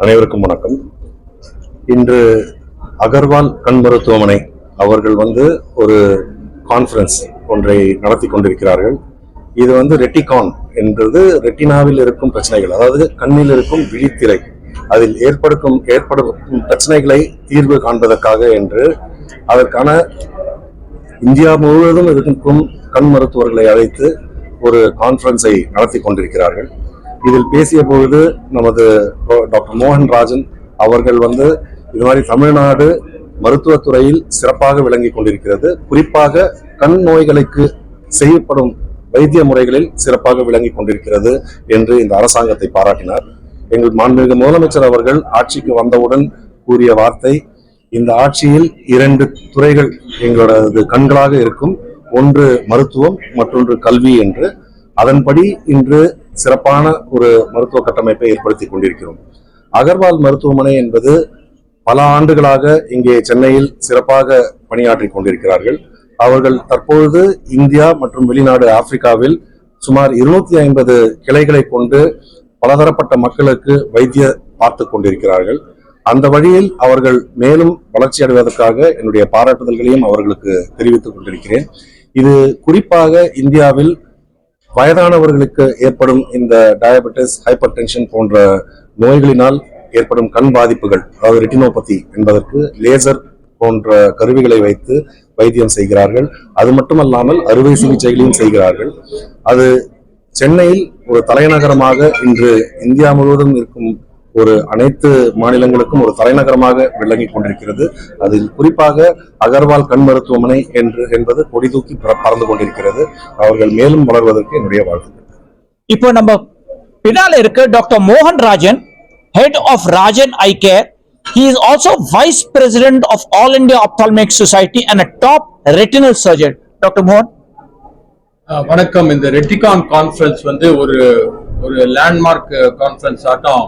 அனைவருக்கும் வணக்கம். இன்று அகர்வால் கண் மருத்துவமனை அவர்கள் ஒரு கான்ஃபரன்ஸ் ஒன்றை நடத்தி கொண்டிருக்கிறார்கள். இது ரெட்டிகான் என்றது ரெட்டினாவில் இருக்கும் பிரச்சனைகள், அதாவது கண்ணில் இருக்கும் விழித்திரை, அதில் ஏற்படும் பிரச்சனைகளை தீர்வு காண்பதற்காக என்று அதற்கான இந்தியா முழுவதும் இருக்கும் கண் மருத்துவர்களை அழைத்து ஒரு கான்ஃபரன்ஸை நடத்தி கொண்டிருக்கிறார்கள். இதில் பேசிய பொழுது நமது டாக்டர் மோகன் ராஜன் அவர்கள் இது மாதிரி தமிழ்நாடு மருத்துவத்துறையில் சிறப்பாக விளங்கி கொண்டிருக்கிறது, குறிப்பாக கண் நோய்களுக்கு செய்யப்படும் வைத்திய முறைகளில் சிறப்பாக விளங்கி கொண்டிருக்கிறது என்று இந்த அரசாங்கத்தை பாராட்டினார். எங்கள் மாண்புமிகு முதலமைச்சர் அவர்கள் ஆட்சிக்கு வந்தவுடன் கூறிய வார்த்தை, இந்த ஆட்சியில் 2 துறைகள் எங்களோட கண்களாக இருக்கும், ஒன்று மருத்துவம், மற்றொன்று கல்வி என்று. அதன்படி இன்று சிறப்பான ஒரு மருத்துவ கட்டமைப்பை ஏற்படுத்தி கொண்டிருக்கிறோம். அகர்வால் மருத்துவமனை என்பது பல ஆண்டுகளாக இங்கே சென்னையில் சிறப்பாக பணியாற்றி கொண்டிருக்கிறார்கள். அவர்கள் தற்பொழுது இந்தியா மற்றும் வெளிநாடு ஆப்பிரிக்காவில் சுமார் 250 கிளைகளை கொண்டு பலதரப்பட்ட மக்களுக்கு வைத்திய பார்த்து கொண்டிருக்கிறார்கள். அந்த வழியில் அவர்கள் மேலும் வளர்ச்சி அடைவதற்காக என்னுடைய பாராட்டுதல்களையும் அவர்களுக்கு தெரிவித்துக் கொண்டிருக்கிறேன். இது குறிப்பாக இந்தியாவில் வயதானவர்களுக்கு ஏற்படும் இந்த டயபெட்டிஸ், ஹைப்பர் டென்ஷன் போன்ற நோய்களினால் ஏற்படும் கண் பாதிப்புகள், அதாவது ரெட்டினோபதி என்பதற்கு லேசர் போன்ற கருவிகளை வைத்து வைத்தியம் செய்கிறார்கள். அது மட்டுமல்லாமல் அறுவை சிகிச்சைகளையும் செய்கிறார்கள். அது சென்னையில் ஒரு தலைநகரமாக இன்று இந்தியா முழுவதும் இருக்கும் ஒரு அனைத்து மாநிலங்களுக்கும் ஒரு தலைநகரமாக விளங்கி கொண்டிருக்கிறது. அதில் குறிப்பாக அகர்வால் கண் மருத்துவமனை என்பது கொடி தூக்கி பறந்து கொண்டிருக்கிறது. அவர்கள் மேலும் வளர்வதற்கு என்னுடைய வாழ்த்துக்கள். இப்போ நம்ம பின்னால இருக்க டாக்டர் மோகன் Rajan, head of Rajan eye care. He is also vice president of All India Ophthalmic Society and a top retinal surgeon. Dr. Mohan. வணக்கம். இந்த ரெட்டிகான் கான்ஃபரன்ஸ் ஒரு லேண்ட்மார்க் கான்ஃபரன்ஸ் ஆட்டம்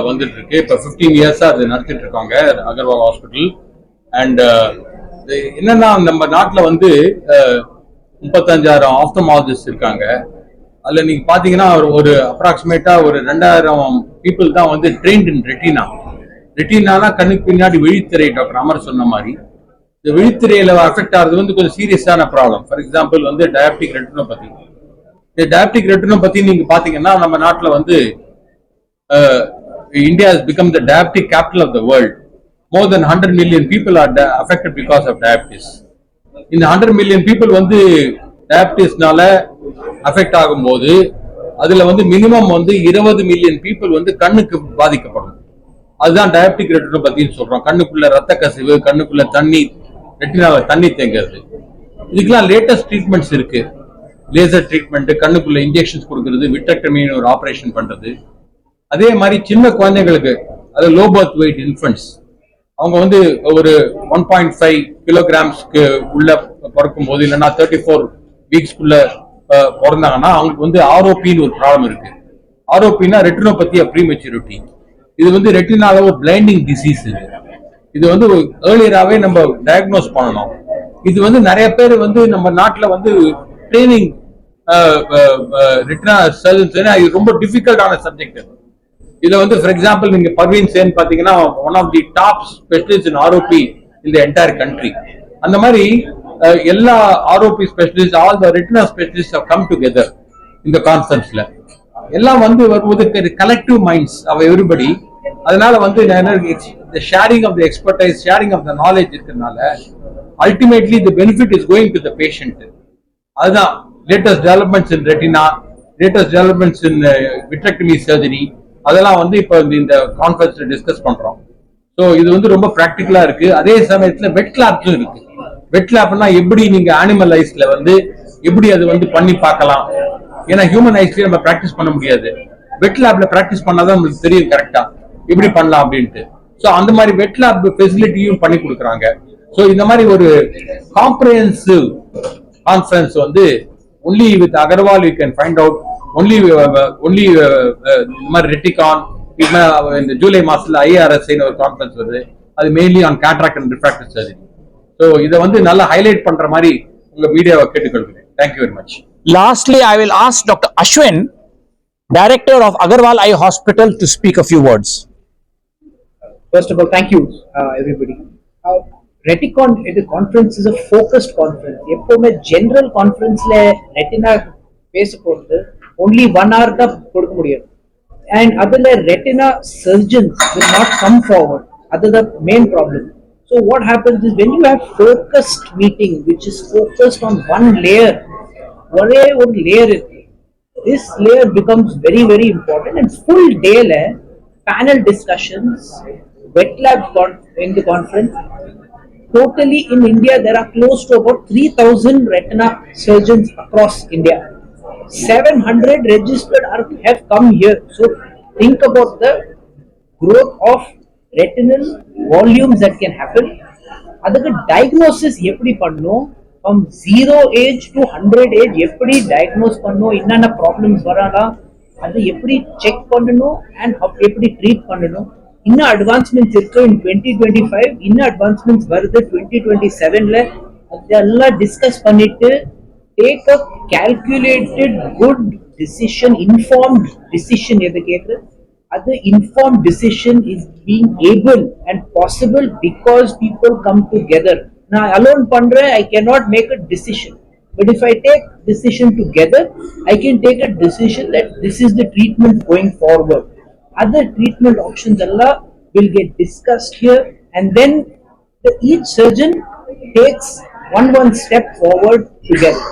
வந்துட்டு இருக்கு. இப்போ 15 இயர்ஸா அது நடத்திட்டு இருக்காங்க அகர்வால் ஹாஸ்பிட்டல். அண்ட் என்னன்னா, நம்ம நாட்டில் 35,000 ஆப்தமாலஜிஸ்ட் இருக்காங்க. அதில் நீங்க பாத்தீங்கன்னா ஒரு அப்ராக்சிமேட்டா ஒரு 2,000 பீப்புள் தான் ட்ரெயின்ட் இன் ரெட்டினா. ரெட்டினானா கண்ணுக்கு பின்னாடி விழித்திரை. டாக்டர் அமர் சொன்ன மாதிரி இந்த விழித்திரையில அஃபெக்ட் ஆகுறது கொஞ்சம் சீரியஸான problem. For example diabetic retinopathy. இந்த டயபெட்டிக் ரெட்டினோபதி நீங்க பாத்தீங்கன்னா நம்ம நாட்டில் India has become the diabetic capital of the world. More than 100 million people are affected because of diabetes. இந்த 100 million people diabetesனால அஃபெக்ட் ஆகும்போது அதுல மினிமம் 20 million people கண்ணுக்கு பாதிக்கப்படும். அதுதான் டயபெட்டிக் ரெட்டினோபதின்னு சொல்றோம். கண்ணுக்குள்ள ரத்த கசிவு, கண்ணுக்குள்ள தண்ணீர், ரெட்டினால தண்ணி தேங்கிறது. இதுக்கெல்லாம் லேட்டஸ்ட் ட்ரீட்மெண்ட்ஸ் இருக்கு. லேசர் ட்ரீட்மெண்ட், கண்ணுக்குள்ள இன்ஜெக்ஷன்ஸ் கொடுக்கறது, விட்ரெக்டமின்னு ஒரு ஆபரேஷன் பண்றது. அதே மாதிரி சின்ன குழந்தைங்களுக்கு, அது லோ பர்த் வெயிட் இன்ஃபன்ட்ஸ், அவங்க ஒரு 1.5 kilograms உள்ள பிறக்கும் போது, இல்லைன்னா 34 வீக்ஸ்க்குள்ள பிறந்தாங்கன்னா அவங்களுக்கு ஆர்ஓபின்னு ஒரு ப்ராப்ளம் இருக்கு. ஆர்ஓபின்னா ரெட்டினோபதி ஆஃப் ப்ரீமெச்சூரிட்டி. இது ரெட்டினால ஒரு பிளைண்டிங் டிசீஸ். இது ஏர்லியராகவே நம்ம டயக்னோஸ் பண்ணணும். இது நிறைய பேர் நம்ம நாட்டில் ட்ரைனிங் ரெட்டினா சர்ஜன்ஸ், இது ரொம்ப டிஃபிகல்ட்டான சப்ஜெக்ட். இதுல ஃபார் எக்ஸாம்பிள் நீங்க பர்வீன் சேன் பாத்தீங்கன்னா one of the top specialist in ROP in the entire country. அந்த மாதிரி எல்லா ROP specialist, all the retina specialist have come together இந்த கான்ஃபரன்ஸ்ல. எல்லாம் வரும்போது கலெக்டிவ் மைண்ட்ஸ் ஆஃப் எவ்ரிபடி. அதனால the sharing of the expertise, sharing of the knowledge இருக்கறனால ultimately the benefit is going to the patient. அதுதான் latest developments in retina, latest developments in vitrectomy surgery, அதெல்லாம் இப்ப இந்த கான்ஃபரன்ஸ்ல டிஸ்கஸ் பண்றோம். So இது வந்து ரொம்ப ப்ராக்டிக்கலா இருக்கு. அதே சமயத்துல வெட் லேப்ஸும் இருக்கு. வெட் லேப்னா எப்படி நீங்க அனிமல் ஐஸ்ல வந்து எப்படி அது வந்து பண்ணி பார்க்கலாம். ஏன்னா ஹியூமன் ஐஸ்லயே நம்ம பிராக்டிஸ் பண்ண முடியாது. வெட் லேப்ல பிராக்டிஸ் பண்ணாதான் உங்களுக்கு தெரியும் கரெக்டா எப்படி பண்ணலாம் அப்படின்ட்டு. ஸோ அந்த மாதிரி வெட் லேப் ஃபெசிலிட்டியும் பண்ணி கொடுக்குறாங்க. ஸோ இந்த மாதிரி ஒரு காம்ப்ரிஹென்சிவ் கான்ஃபரன்ஸ் வந்து only with Agarwal you can find out. Only இந்த மாதிரி ரெட்டிகான் இந்த ஜூலை மாசத்துல IRSI ஒரு கான்ஃபரன்ஸ் வருது. அது mainly on cataract and refractive surgery. So இதை வந்து நல்லா ஹைலைட் பண்ற மாதிரி உங்க மீடியாவை கேட்டுக்கொள்கிறேன். Thank you very much. Lastly, I will ask Dr. Ashwin, Director of Agarwal Eye Hospital, to speak a few words. First of all, thank you, everybody. Reticon at the conference is a focused conference. எப்பவுமே general conferenceல retina பேச போறது only 1 hour தான் கொடுக்க முடியும். And அதுல retina surgeons will not come forward. That's the main problem. So what happens is when you have focused meeting which is focused on one layer, ஒரே ஒரு layer இருக்கு. This layer becomes very very important and full dayல panel discussions, wet lab in the conference. Totally in India, there are close to about 3,000 retina surgeons across India. 700 registered have come here. So think about the growth of retinal volumes that can happen. அதுக்கு diagnosis எப்படி பண்ணணும், from 0 age to 100 age எப்படி diagnose பண்ணணும், என்னென்ன problems வரலாம், அது எப்படி check பண்ணணும் and எப்படி ட்ரீட் பண்ணணும். இன்னும் அட்வான்ஸ்மெண்ட்ஸ் இருக்கு. in 2025 இன்னும் அட்வான்ஸ்மெண்ட்ஸ் வருது. 2027ல அதெல்லாம் டிஸ்கஸ் பண்ணிட்டு take a calculated good decision, informed decision. எது கேக்குது, அது informed decision is being able and possible because people come together. நான் alone பண்றேன், I cannot make a decision, but if I take decision together, I can take a decision that this is the treatment going forward. Other treatment options Allah will get discussed here, and then each surgeon takes one step forward together.